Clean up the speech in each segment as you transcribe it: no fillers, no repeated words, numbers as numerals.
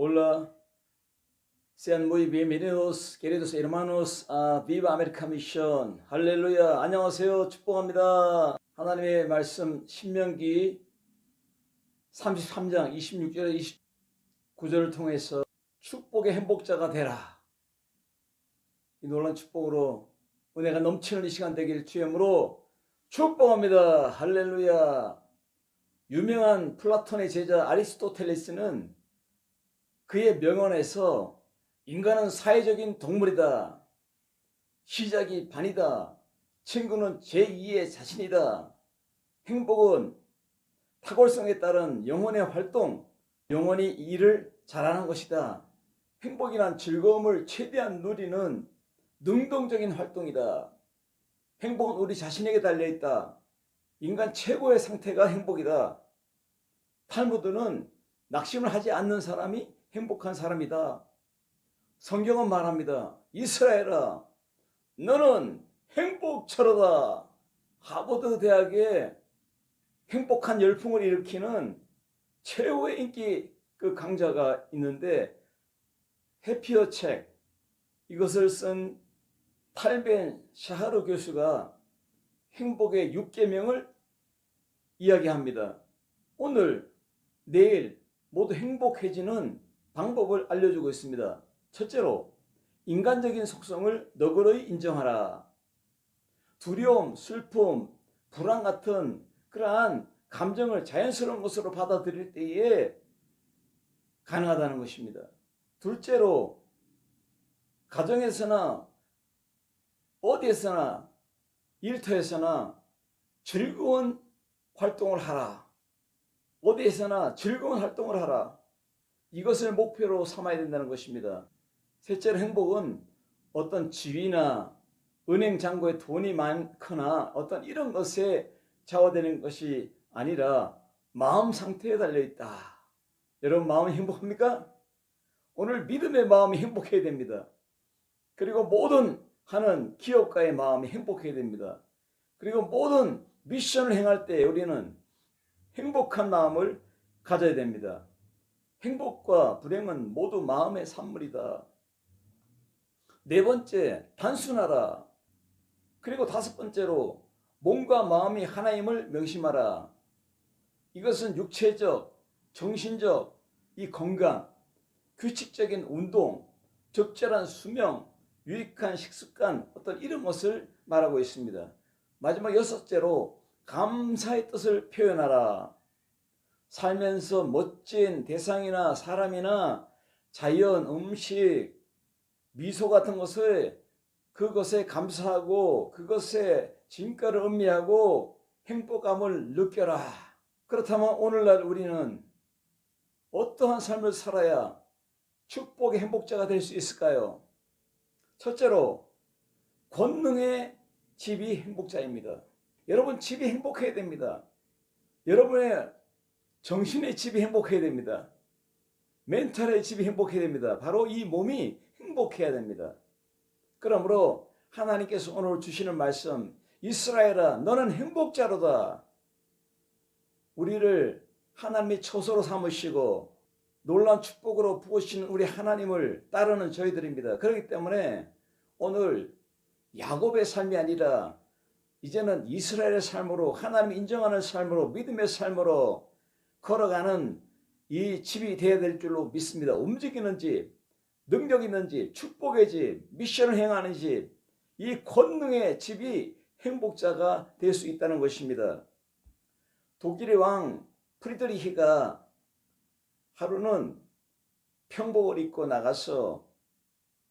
Hola, sean muy bienvenidos, queridos hermanos, a Viva America Mission. 할렐루야, 안녕하세요. 축복합니다. 하나님의 말씀 신명기 33장 26절에 29절을 통해서 축복의 행복자가 되라. 이 놀라운 축복으로 은혜가 넘치는 이 시간 되길 주님으로 축복합니다. 할렐루야. 유명한 플라톤의 제자 아리스토텔레스는 그의 명언에서 인간은 사회적인 동물이다. 시작이 반이다. 친구는 제2의 자신이다. 행복은 탁월성에 따른 영혼의 활동, 영혼이 일을 잘하는 것이다. 행복이란 즐거움을 최대한 누리는 능동적인 활동이다. 행복은 우리 자신에게 달려있다. 인간 최고의 상태가 행복이다. 탈무드는 낙심을 하지 않는 사람이 행복한 사람이다. 성경은 말합니다. 이스라엘아, 너는 행복처로다. 하버드 대학에 행복한 열풍을 일으키는 최고의 인기 강자가 있는데 해피어 책, 이것을 쓴 탈벤 샤하르 교수가 행복의 6계명을 이야기합니다. 오늘, 내일 모두 행복해지는 방법을 알려주고 있습니다. 첫째로, 인간적인 속성을 너그러이 인정하라. 두려움, 슬픔, 불안 같은 그러한 감정을 자연스러운 것으로 받아들일 때에 가능하다는 것입니다. 둘째로, 가정에서나 어디에서나 일터에서나 즐거운 활동을 하라. 어디에서나 즐거운 활동을 하라. 이것을 목표로 삼아야 된다는 것입니다. 셋째로, 행복은 어떤 지위나 은행 잔고에 돈이 많거나 어떤 이런 것에 좌우되는 것이 아니라 마음 상태에 달려있다. 여러분, 마음이 행복합니까? 오늘 믿음의 마음이 행복해야 됩니다. 그리고 모든 하는 기업가의 마음이 행복해야 됩니다. 그리고 모든 미션을 행할 때 우리는 행복한 마음을 가져야 됩니다. 행복과 불행은 모두 마음의 산물이다. 네 번째, 단순하라. 그리고 다섯 번째로, 몸과 마음이 하나임을 명심하라. 이것은 육체적, 정신적 이 건강, 규칙적인 운동, 적절한 수면, 유익한 식습관, 어떤 이런 것을 말하고 있습니다. 마지막 여섯째로, 감사의 뜻을 표현하라. 살면서 멋진 대상이나 사람이나 자연, 음식, 미소 같은 그것에 감사하고 그것에 진가를 음미하고 행복감을 느껴라. 그렇다면 오늘날 우리는 어떠한 삶을 살아야 축복의 행복자가 될 수 있을까요? 첫째로, 권능의 집이 행복자입니다. 여러분, 집이 행복해야 됩니다. 여러분의 정신의 집이 행복해야 됩니다. 멘탈의 집이 행복해야 됩니다. 바로 이 몸이 행복해야 됩니다. 그러므로 하나님께서 오늘 주시는 말씀, 이스라엘아, 너는 행복자로다. 우리를 하나님의 처소로 삼으시고 놀라운 축복으로 부으시는 우리 하나님을 따르는 저희들입니다. 그렇기 때문에 오늘 야곱의 삶이 아니라 이제는 이스라엘의 삶으로, 하나님이 인정하는 삶으로, 믿음의 삶으로 걸어가는 이 집이 되어야 될 줄로 믿습니다. 움직이는 집, 능력 있는 집, 축복의 집, 미션을 행하는 집, 이 권능의 집이 행복자가 될 수 있다는 것입니다. 독일의 왕 프리드리히가 하루는 평복을 입고 나가서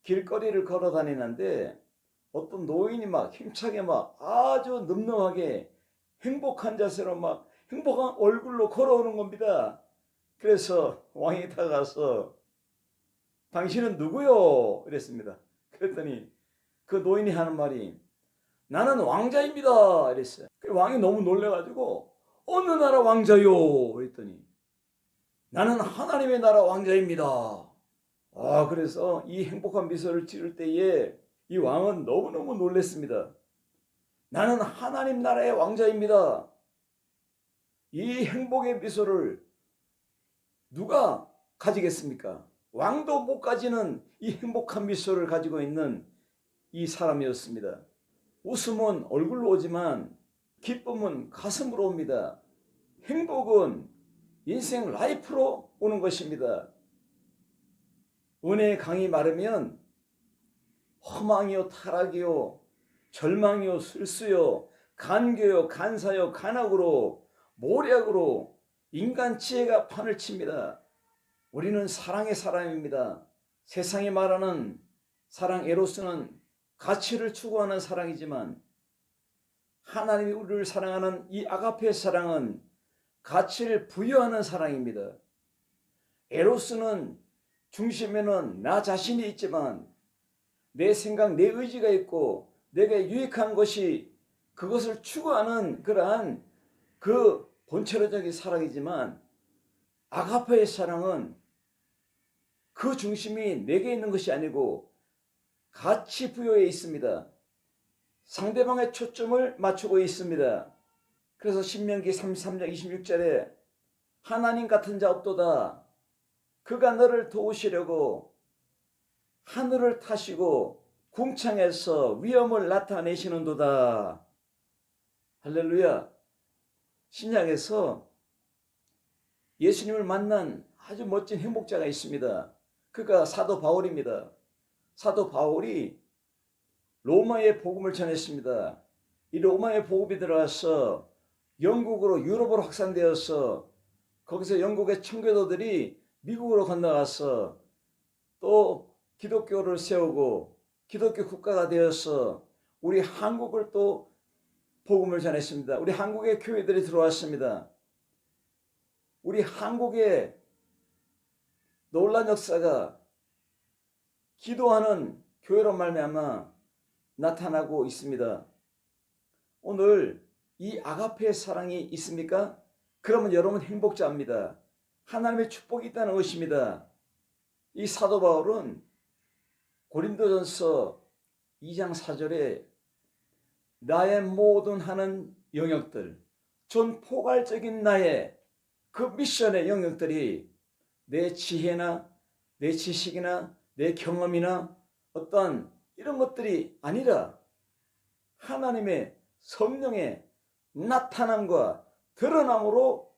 길거리를 걸어 다니는데 어떤 노인이 막 힘차게 막 아주 늠름하게 행복한 자세로 막 행복한 얼굴로 걸어오는 겁니다. 그래서 왕이 다가가서 당신은 누구요? 이랬습니다. 그랬더니 그 노인이 하는 말이 나는 왕자입니다. 이랬어요. 왕이 너무 놀래가지고 어느 나라 왕자요? 그랬더니 나는 하나님의 나라 왕자입니다. 그래서 이 행복한 미소를 지을 때에 이 왕은 너무너무 놀랐습니다. 나는 하나님 나라의 왕자입니다. 이 행복의 미소를 누가 가지겠습니까? 왕도 못 가지는 이 행복한 미소를 가지고 있는 이 사람이었습니다. 웃음은 얼굴로 오지만 기쁨은 가슴으로 옵니다. 행복은 인생 라이프로 오는 것입니다. 은혜의 강이 마르면 허망이요 타락이요 절망이요 슬수요 간교요 간사요 간악으로 모략으로 인간 지혜가 판을 칩니다. 우리는 사랑의 사람입니다. 세상이 말하는 사랑 에로스는 가치를 추구하는 사랑이지만 하나님이 우리를 사랑하는 이 아가페 사랑은 가치를 부여하는 사랑입니다. 에로스는 중심에는 나 자신이 있지만 내 생각, 내 의지가 있고 내게 유익한 것이 그것을 추구하는 그러한 그 본체적인 사랑이지만 아가페의 사랑은 그 중심이 내게 있는 것이 아니고 가치 부여에 있습니다. 상대방의 초점을 맞추고 있습니다. 그래서 신명기 33장 26절에 하나님 같은 자 없도다. 그가 너를 도우시려고 하늘을 타시고 궁창에서 위엄을 나타내시는도다. 할렐루야. 신약에서 예수님을 만난 아주 멋진 행복자가 있습니다. 그가 사도 바울입니다. 사도 바울이 로마의 복음을 전했습니다. 이 로마의 복음이 들어와서 영국으로 유럽으로 확산되어서 거기서 영국의 청교도들이 미국으로 건너가서 또 기독교를 세우고 기독교 국가가 되어서 우리 한국을 또 복음을 전했습니다. 우리 한국의 교회들이 들어왔습니다. 우리 한국의 놀란 역사가 기도하는 교회로 말미암아 나타나고 있습니다. 오늘 이 아가페의 사랑이 있습니까? 그러면 여러분 행복자입니다. 하나님의 축복이 있다는 것입니다. 이 사도 바울은 고린도전서 2장 4절에 나의 모든 하는 영역들, 전 포괄적인 나의 그 미션의 영역들이 내 지혜나 내 지식이나 내 경험이나 어떤 이런 것들이 아니라 하나님의 성령의 나타남과 드러남으로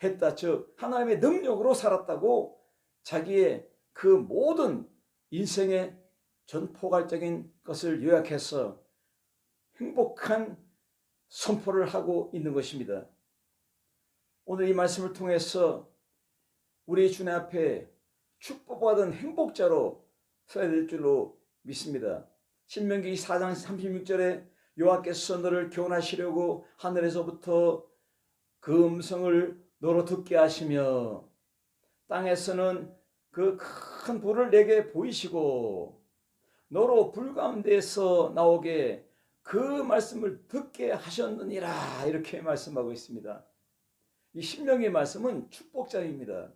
했다. 즉 하나님의 능력으로 살았다고 자기의 그 모든 인생의 전포괄적인 것을 요약해서 행복한 선포를 하고 있는 것입니다. 오늘 이 말씀을 통해서 우리 주님 앞에 축복받은 행복자로 서야 될 줄로 믿습니다. 신명기 4장 36절에 여호와께서 너를 교훈하시려고 하늘에서부터 그 음성을 너로 듣게 하시며 땅에서는 그 큰 불을 내게 보이시고 너로 불 가운데에서 나오게 그 말씀을 듣게 하셨느니라. 이렇게 말씀하고 있습니다. 이 신명기의 말씀은 축복장입니다.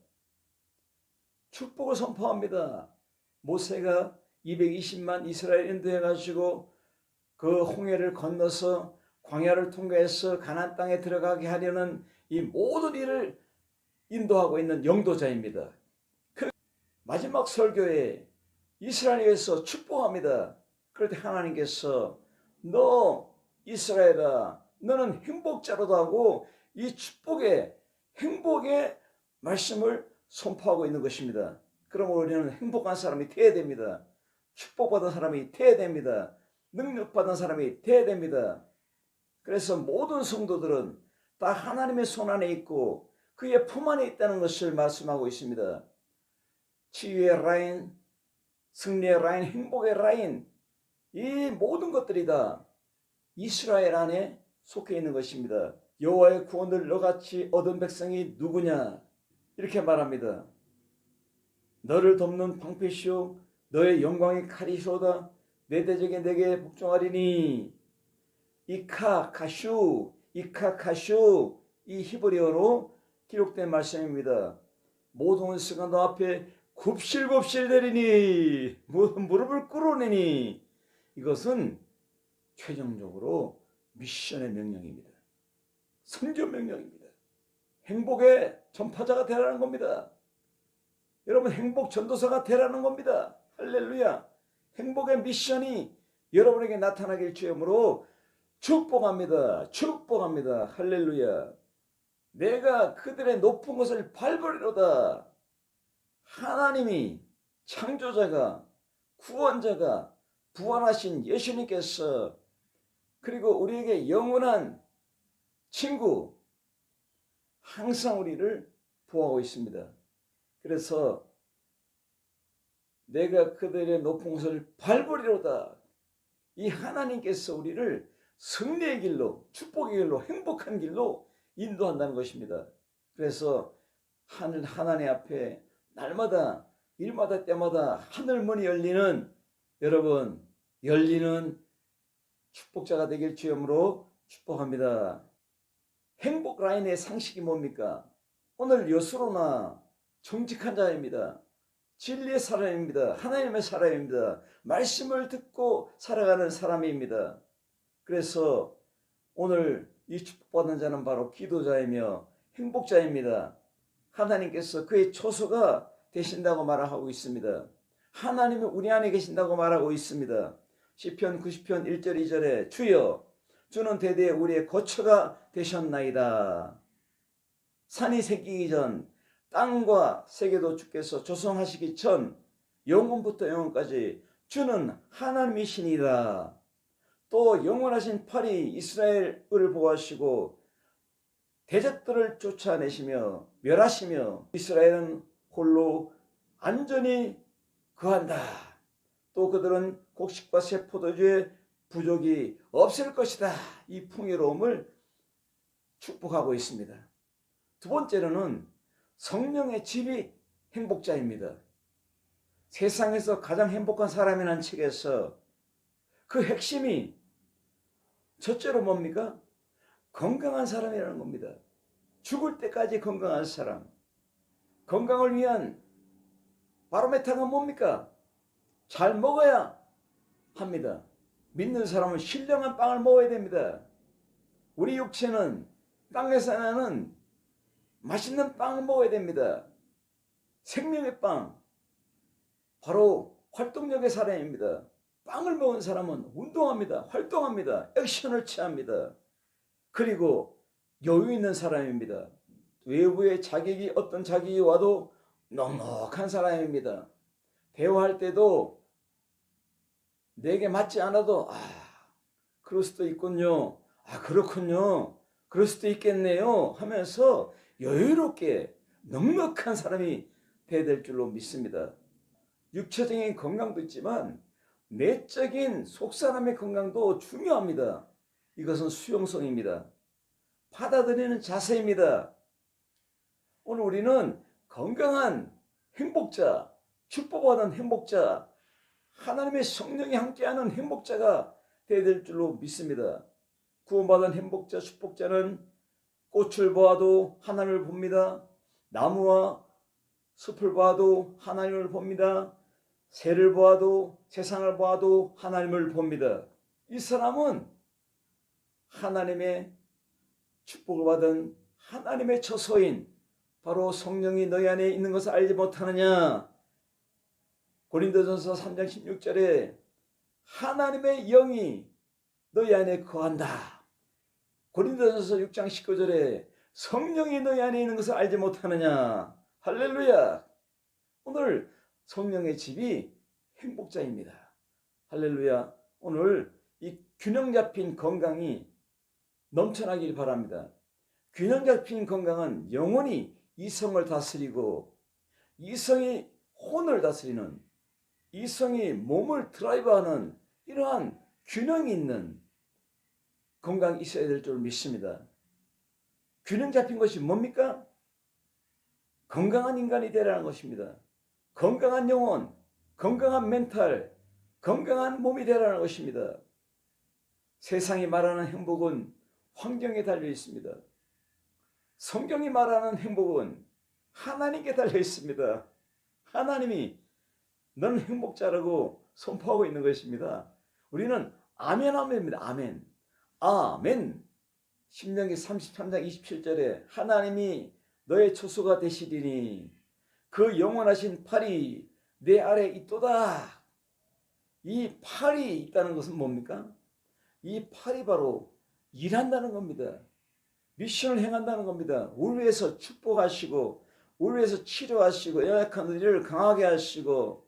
축복을 선포합니다. 모세가 220만 이스라엘 인도해 가지고 그 홍해를 건너서 광야를 통과해서 가나안 땅에 들어가게 하려는 이 모든 일을 인도하고 있는 영도자입니다. 그 마지막 설교에 이스라엘에서 축복합니다. 그럴 때 하나님께서 너 이스라엘아 너는 행복자로도 하고 이 축복의 행복의 말씀을 선포하고 있는 것입니다. 그럼 우리는 행복한 사람이 되어야 됩니다. 축복받은 사람이 되어야 됩니다. 능력받은 사람이 되어야 됩니다. 그래서 모든 성도들은 다 하나님의 손 안에 있고 그의 품 안에 있다는 것을 말씀하고 있습니다. 치유의 라인, 승리의 라인, 행복의 라인, 이 모든 것들이 다 이스라엘 안에 속해 있는 것입니다. 여호와의 구원을 너같이 얻은 백성이 누구냐? 이렇게 말합니다. 너를 돕는 방패시오 너의 영광의 칼이시오다. 내 대적에 내게 복종하리니. 이카카슈 이 히브리어로 기록된 말씀입니다. 모든 수가 너 앞에 굽실굽실 내리니 무릎을 꿇어내니. 이것은 최종적으로 미션의 명령입니다. 선교 명령입니다. 행복의 전파자가 되라는 겁니다. 여러분 행복 전도사가 되라는 겁니다. 할렐루야. 행복의 미션이 여러분에게 나타나길 주여으로 축복합니다. 축복합니다. 할렐루야. 내가 그들의 높은 것을 밟으리로다. 하나님이 창조자가 구원자가 부활하신 예수님께서 그리고 우리에게 영원한 친구 항상 우리를 보호하고 있습니다. 그래서 내가 그들의 높은 곳을 밟으리로다. 이 하나님께서 우리를 승리의 길로 축복의 길로 행복한 길로 인도한다는 것입니다. 그래서 하나님 앞에 날마다 일마다 때마다 하늘문이 열리는 여러분 열리는 축복자가 되길 주여으로 축복합니다. 행복 라인의 상식이 뭡니까? 오늘 여수로나 정직한 자입니다. 진리의 사람입니다. 하나님의 사람입니다. 말씀을 듣고 살아가는 사람입니다. 그래서 오늘 이 축복받는 자는 바로 기도자이며 행복자입니다. 하나님께서 그의 초소가 되신다고 말하고 있습니다. 하나님이 우리 안에 계신다고 말하고 있습니다. 시편 90편 1절 2절에 주여 주는 대대에 우리의 거처가 되셨나이다. 산이 생기기 전 땅과 세계도 주께서 조성하시기 전 영원부터 영원까지 주는 하나님이시니라. 또 영원하신 팔이 이스라엘을 보호하시고 대적들을 쫓아내시며 멸하시며 이스라엘은 홀로 안전히 거한다. 또 그들은 곡식과 새 포도주의 부족이 없을 것이다. 이 풍요로움을 축복하고 있습니다. 두 번째로는 성령의 집이 행복자입니다. 세상에서 가장 행복한 사람이라는 책에서 그 핵심이 첫째로 뭡니까? 건강한 사람이라는 겁니다. 죽을 때까지 건강한 사람. 건강을 위한 바로메타가 뭡니까? 잘 먹어야 합니다. 믿는 사람은 신령한 빵을 먹어야 됩니다. 우리 육체는 땅에서 나는 맛있는 빵을 먹어야 됩니다. 생명의 빵, 바로 활동력의 사람입니다. 빵을 먹은 사람은 운동합니다. 활동합니다. 액션을 취합니다. 그리고 여유 있는 사람입니다. 외부의 자격이 어떤 자격이 와도 넉넉한 사람입니다. 대화할 때도 내게 맞지 않아도 그럴 수도 있군요. 그렇군요. 그럴 수도 있겠네요 하면서 여유롭게 넉넉한 사람이 되어야 될 줄로 믿습니다. 육체적인 건강도 있지만 내적인 속사람의 건강도 중요합니다. 이것은 수용성입니다. 받아들이는 자세입니다. 오늘 우리는 건강한 행복자, 축복받은 행복자, 하나님의 성령이 함께하는 행복자가 되어야 될 줄로 믿습니다. 구원받은 행복자, 축복자는 꽃을 보아도 하나님을 봅니다. 나무와 숲을 보아도 하나님을 봅니다. 새를 보아도 세상을 보아도 하나님을 봅니다. 이 사람은 하나님의 축복을 받은 하나님의 처소인 바로 성령이 너희 안에 있는 것을 알지 못하느냐. 고린도전서 3장 16절에 하나님의 영이 너희 안에 거한다. 고린도전서 6장 19절에 성령이 너희 안에 있는 것을 알지 못하느냐. 할렐루야. 오늘 성령의 집이 행복자입니다. 할렐루야. 오늘 이 균형 잡힌 건강이 넘쳐나길 바랍니다. 균형 잡힌 건강은 영원히 이성을 다스리고 이성이 혼을 다스리는 이성이 몸을 드라이브하는 이러한 균형이 있는 건강이 있어야 될 줄 믿습니다. 균형 잡힌 것이 뭡니까? 건강한 인간이 되라는 것입니다. 건강한 영혼, 건강한 멘탈, 건강한 몸이 되라는 것입니다. 세상이 말하는 행복은 환경에 달려 있습니다. 성경이 말하는 행복은 하나님께 달려 있습니다. 하나님이 너는 행복자라고 선포하고 있는 것입니다. 우리는 아멘 하면입니다. 아멘. 아멘. 신명기 33장 27절에 하나님이 너의 초소가 되시리니 그 영원하신 팔이 내 아래 있도다. 이 팔이 있다는 것은 뭡니까? 이 팔이 바로 일한다는 겁니다. 미션을 행한다는 겁니다. 우리 위해서 축복하시고 우리 위해서 치료하시고 연약한 우리를 강하게 하시고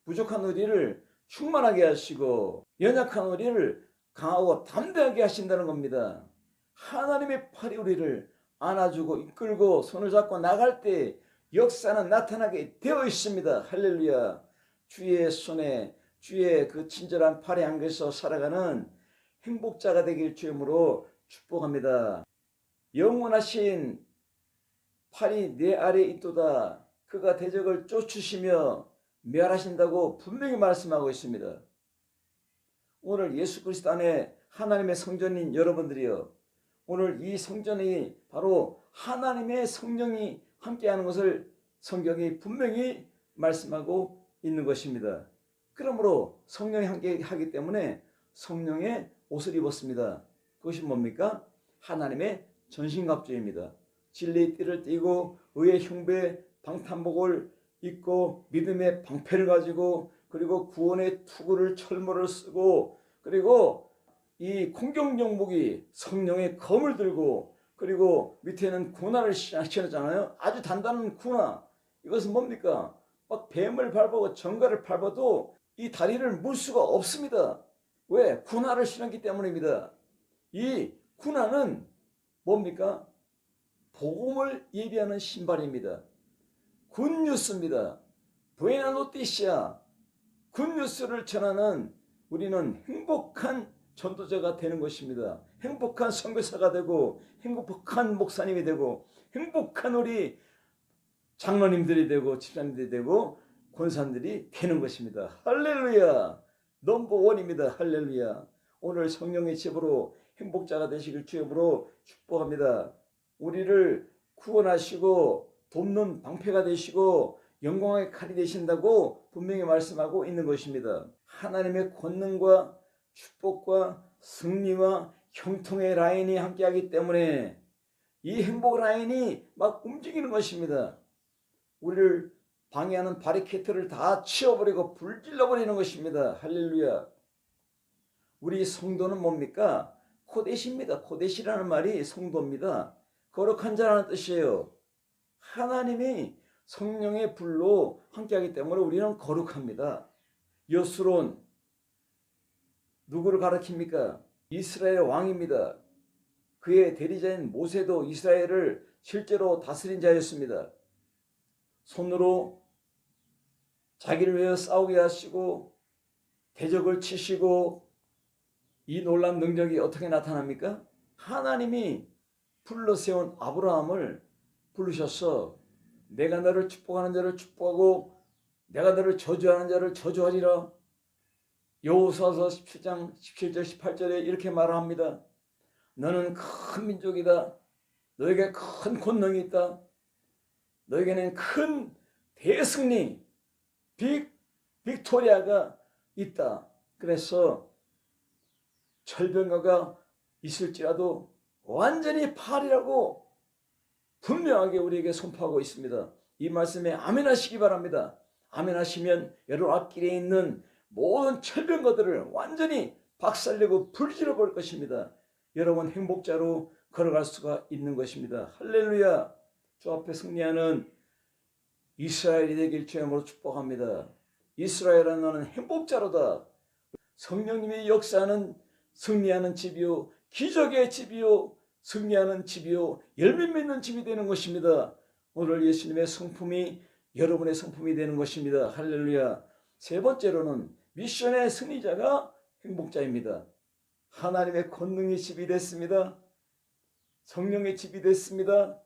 부족한 우리를 충만하게 하시고 연약한 우리를 강하고 담대하게 하신다는 겁니다. 하나님의 팔이 우리를 안아주고 이끌고 손을 잡고 나갈 때 역사는 나타나게 되어 있습니다. 할렐루야. 주의 손에 주의 그 친절한 팔에 안겨서 살아가는 행복자가 되길 주임으로 축복합니다. 영원하신 팔이 내 아래에 있도다. 그가 대적을 쫓으시며 멸하신다고 분명히 말씀하고 있습니다. 오늘 예수 그리스도 안에 하나님의 성전인 여러분들이요, 오늘 이 성전이 바로 하나님의 성령이 함께하는 것을 성경이 분명히 말씀하고 있는 것입니다. 그러므로 성령이 함께하기 때문에 성령의 옷을 입었습니다. 그것이 뭡니까? 하나님의 전신갑주입니다. 진리의 띠를 띠고 의의 흉배 방탄복을 입고 믿음의 방패를 가지고 그리고 구원의 투구를 철모를 쓰고 그리고 이 공경정복이 성령의 검을 들고 그리고 밑에는 군화를 신었잖아요. 아주 단단한 군화. 이것은 뭡니까? 막 뱀을 밟고 정갈을 밟아도 이 다리를 물 수가 없습니다. 왜? 군화를 신었기 때문입니다. 이 군화는 뭡니까? 복음을 예비하는 신발입니다. 굿뉴스입니다. 부에나 노티시아, 굿뉴스를 전하는 우리는 행복한 전도자가 되는 것입니다. 행복한 선교사가 되고 행복한 목사님이 되고 행복한 우리 장로님들이 되고 집사님들이 되고 권사님들이 되는 것입니다. 할렐루야. 넘버원입니다. 할렐루야. 오늘 성령의 집으로 행복자가 되시길 주님으로 축복합니다. 우리를 구원하시고 돕는 방패가 되시고 영광의 칼이 되신다고 분명히 말씀하고 있는 것입니다. 하나님의 권능과 축복과 승리와 형통의 라인이 함께하기 때문에 이 행복 라인이 막 움직이는 것입니다. 우리를 방해하는 바리케이트를 다 치워버리고 불질러버리는 것입니다. 할렐루야. 우리 성도는 뭡니까? 코데시입니다. 코데시라는 말이 성도입니다. 거룩한 자라는 뜻이에요. 하나님이 성령의 불로 함께하기 때문에 우리는 거룩합니다. 여수론 누구를 가리킵니까? 이스라엘 왕입니다. 그의 대리자인 모세도 이스라엘을 실제로 다스린 자였습니다. 손으로 자기를 위해 싸우게 하시고 대적을 치시고 이 놀라운 능력이 어떻게 나타납니까? 하나님이 불러세운 아브라함을 부르셔서 내가 너를 축복하는 자를 축복하고 내가 너를 저주하는 자를 저주하리라. 여호수아서 17장 17절 18절에 이렇게 말합니다. 너는 큰 민족이다. 너에게 큰 권능이 있다. 너에게는 큰 대승리 빅토리아가 있다. 그래서 철병가가 있을지라도 완전히 팔이라고 분명하게 우리에게 선포하고 있습니다. 이 말씀에 아멘 하시기 바랍니다. 아멘 하시면 여러분 앞길에 있는 모든 철병거들을 완전히 박살내고 불질러 볼 것입니다. 여러분 행복자로 걸어갈 수가 있는 것입니다. 할렐루야. 주 앞에 승리하는 이스라엘이 되길 주님으로 축복합니다. 이스라엘아 너는 행복자로다. 성령님의 역사는 승리하는 집이요 기적의 집이요 승리하는 집이요 열매 맺는 집이 되는 것입니다. 오늘 예수님의 성품이 여러분의 성품이 되는 것입니다. 할렐루야. 세 번째로는 미션의 승리자가 행복자입니다. 하나님의 권능의 집이 됐습니다. 성령의 집이 됐습니다.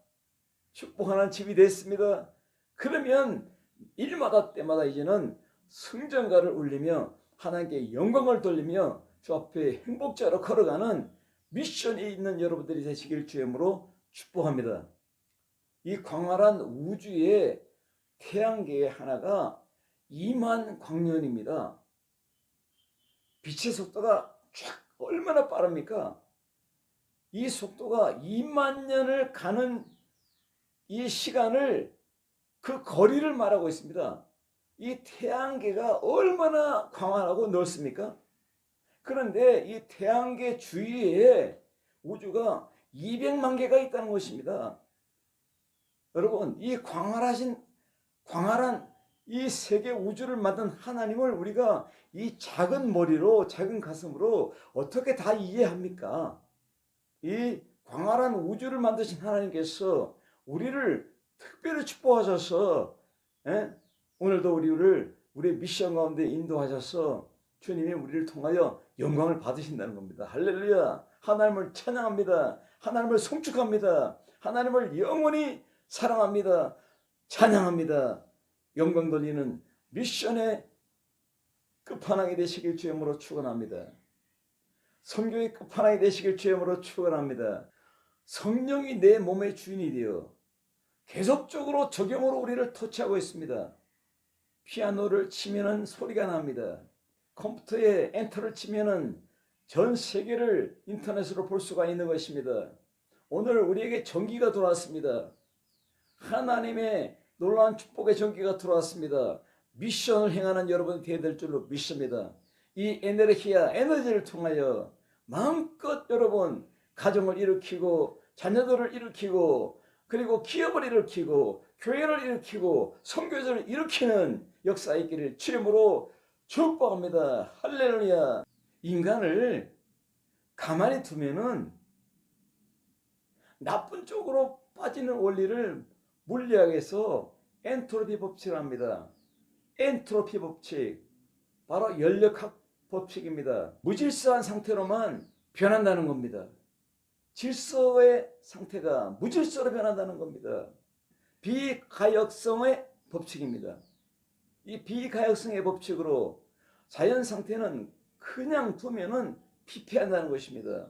축복하는 집이 됐습니다. 그러면 일마다 때마다 이제는 승전가를 울리며 하나님께 영광을 돌리며 주 앞에 행복자로 걸어가는 미션이 있는 여러분들이 되시길 주님으로 축복합니다. 이 광활한 우주의 태양계의 하나가 2만 광년입니다. 빛의 속도가 쫙 얼마나 빠릅니까? 이 속도가 2만 년을 가는 이 시간을 그 거리를 말하고 있습니다. 이 태양계가 얼마나 광활하고 넓습니까? 그런데 이 태양계 주위에 우주가 200만 개가 있다는 것입니다. 여러분, 이 광활한 이 세계 우주를 만든 하나님을 우리가 이 작은 머리로, 작은 가슴으로 어떻게 다 이해합니까? 이 광활한 우주를 만드신 하나님께서 우리를 특별히 축복하셔서, 오늘도 우리의 미션 가운데 인도하셔서 주님이 우리를 통하여 영광을 받으신다는 겁니다. 할렐루야. 하나님을 찬양합니다. 하나님을 송축합니다. 하나님을 영원히 사랑합니다. 찬양합니다. 영광 돌리는 미션의 끝판왕이 되시길 주의 이름으로 축원합니다. 선교의 끝판왕이 되시길 주의 이름으로 축원합니다. 성령이 내 몸의 주인이 되어 계속적으로 적용으로 우리를 터치하고 있습니다. 피아노를 치면은 소리가 납니다. 컴퓨터에 엔터를 치면은 전 세계를 인터넷으로 볼 수가 있는 것입니다. 오늘 우리에게 전기가 들어왔습니다. 하나님의 놀라운 축복의 전기가 들어왔습니다. 미션을 행하는 여러분이 되어야 될 줄로 믿습니다. 이 에너지를 통하여 마음껏 여러분 가정을 일으키고 자녀들을 일으키고 그리고 기업을 일으키고 교회를 일으키고 선교회를 일으키는 역사가 있기를 주님으로 축복합니다. 할렐루야. 인간을 가만히 두면은 나쁜 쪽으로 빠지는 원리를 물리학에서 엔트로피 법칙을 합니다. 엔트로피 법칙, 바로 연력학 법칙입니다. 무질서한 상태로만 변한다는 겁니다. 질서의 상태가 무질서로 변한다는 겁니다. 비가역성의 법칙입니다. 이 비가역성의 법칙으로 자연 상태는 그냥 두면은 피폐한다는 것입니다.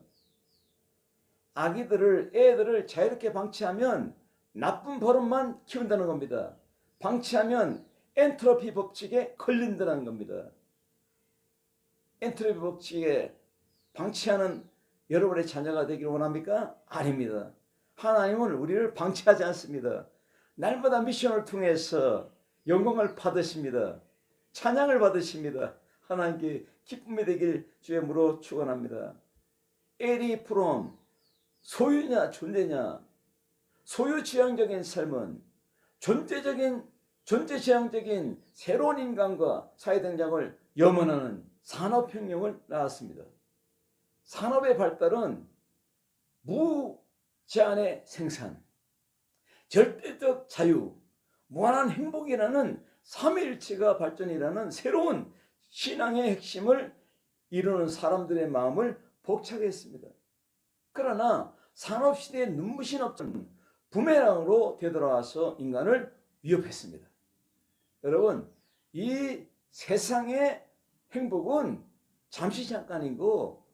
애들을 자유롭게 방치하면 나쁜 버릇만 키운다는 겁니다. 방치하면 엔트로피 법칙에 걸린다는 겁니다. 엔트로피 법칙에 방치하는 여러분의 자녀가 되기를 원합니까? 아닙니다. 하나님은 우리를 방치하지 않습니다. 날마다 미션을 통해서 영광을 받으십니다. 찬양을 받으십니다. 하나님께 기쁨이 되길 주의 이름으로 축원합니다. 에리 프롬, 소유냐 존재냐, 소유지향적인 삶은 존재지향적인 새로운 인간과 사회등장을 염원하는 산업혁명을 낳았습니다. 산업의 발달은 무제한의 생산, 절대적 자유, 무한한 행복이라는 삼위일체가 발전이라는 새로운 신앙의 핵심을 이루는 사람들의 마음을 벅차게 했습니다. 그러나 산업시대의 눈부신 업적은 부메랑으로 되돌아와서 인간을 위협했습니다. 여러분, 이 세상의 행복은 잠시 잠깐이고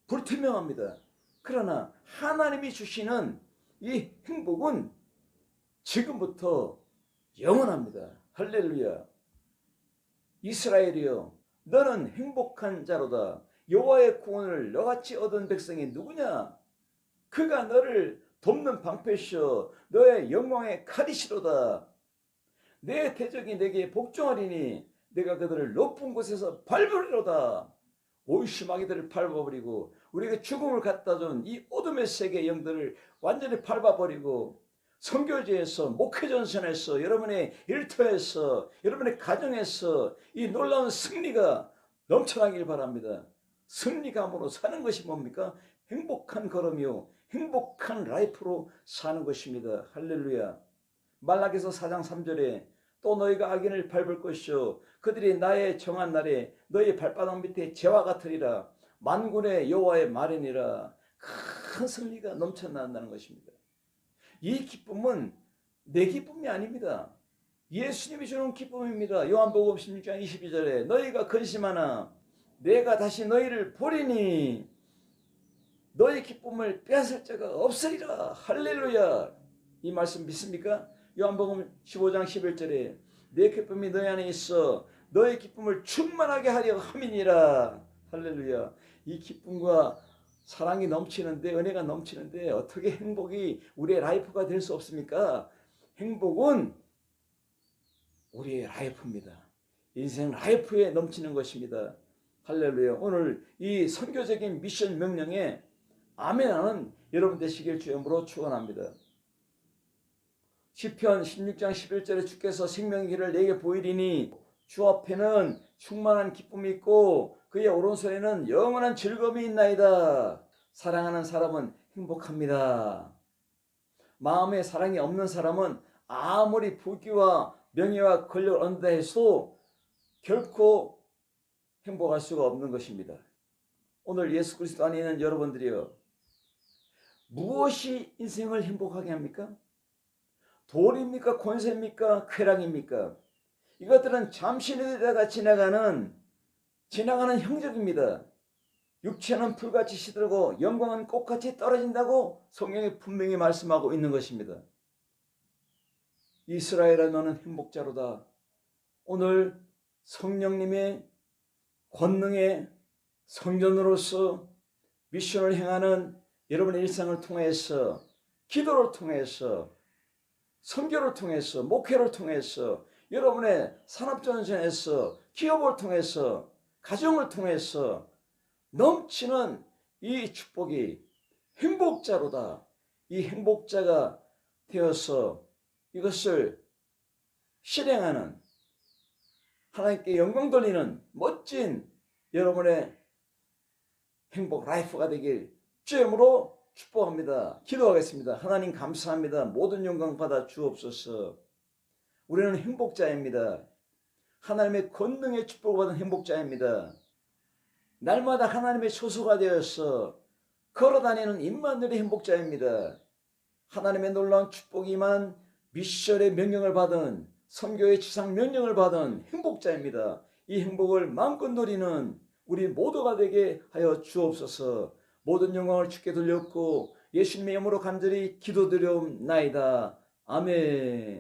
불투명합니다. 그러나 하나님이 주시는 이 행복은 지금부터 영원합니다. 할렐루야. 이스라엘이여, 너는 행복한 자로다. 여호와의 구원을 너같이 얻은 백성이 누구냐? 그가 너를 돕는 방패시여 너의 영광의 칼이시로다. 내 대적이 내게 복종하리니 내가 그들을 높은 곳에서 밟으리로다. 오이시마귀들을 밟아버리고 우리에게 죽음을 갖다 준 이 어둠의 세계 영들을 완전히 밟아버리고 선교지에서 목회전선에서 여러분의 일터에서 여러분의 가정에서 이 놀라운 승리가 넘쳐나길 바랍니다. 승리감으로 사는 것이 뭡니까? 행복한 걸음이요 행복한 라이프로 사는 것입니다. 할렐루야. 말라기서 4장 3절에 또 너희가 악인을 밟을 것이요 그들이 나의 정한 날에 너희 발바닥 밑에 재와 같으리라. 만군의 여호와의 말이니라. 큰 승리가 넘쳐난다는 것입니다. 이 기쁨은 내 기쁨이 아닙니다. 예수님이 주는 기쁨입니다. 요한복음 16장 22절에 너희가 근심하나 내가 다시 너희를 보리니 너희 기쁨을 빼앗을 자가 없으리라. 할렐루야. 이 말씀 믿습니까? 요한복음 15장 11절에 내 기쁨이 너희 안에 있어 너희 기쁨을 충만하게 하려 함이니라. 할렐루야. 이 기쁨과 사랑이 넘치는데 은혜가 넘치는데 어떻게 행복이 우리의 라이프가 될 수 없습니까? 행복은 우리의 라이프입니다. 인생 라이프에 넘치는 것입니다. 할렐루야. 오늘 이 선교적인 미션 명령에 아멘하는 여러분 되시길 주님으로 축원합니다. 시편 16장 11절에 주께서 생명의 길을 내게 보이리니 주 앞에는 충만한 기쁨이 있고 그의 오른손에는 영원한 즐거움이 있나이다. 사랑하는 사람은 행복합니다. 마음에 사랑이 없는 사람은 아무리 부귀와 명예와 권력을 얻는다 해도 결코 행복할 수가 없는 것입니다. 오늘 예수 그리스도 안에 있는 여러분들이요, 무엇이 인생을 행복하게 합니까? 돈입니까? 권세입니까? 쾌락입니까? 이것들은 잠시 내다가 지나가는 형적입니다. 육체는 풀같이 시들고 영광은 꽃같이 떨어진다고 성경이 분명히 말씀하고 있는 것입니다. 이스라엘아 너는 행복자로다. 오늘 성령님의 권능의 성전으로서 미션을 행하는 여러분의 일상을 통해서, 기도를 통해서, 선교를 통해서, 목회를 통해서, 여러분의 산업전선에서, 기업을 통해서, 가정을 통해서 넘치는 이 축복이 행복자로다. 이 행복자가 되어서 이것을 실행하는, 하나님께 영광 돌리는 멋진 여러분의 행복 라이프가 되길 주님으로 축복합니다. 기도하겠습니다. 하나님 감사합니다. 모든 영광 받아 주옵소서. 우리는 행복자입니다. 하나님의 권능의 축복을 받은 행복자입니다. 날마다 하나님의 소수가 되어서 걸어다니는 임마누엘의 행복자입니다. 하나님의 놀라운 축복이 임한 미션의 명령을 받은, 선교의 지상 명령을 받은 행복자입니다. 이 행복을 마음껏 누리는 우리 모두가 되게 하여 주옵소서. 모든 영광을 주께 돌렸고 예수님의 이름으로 간절히 기도드리옵나이다. 아멘.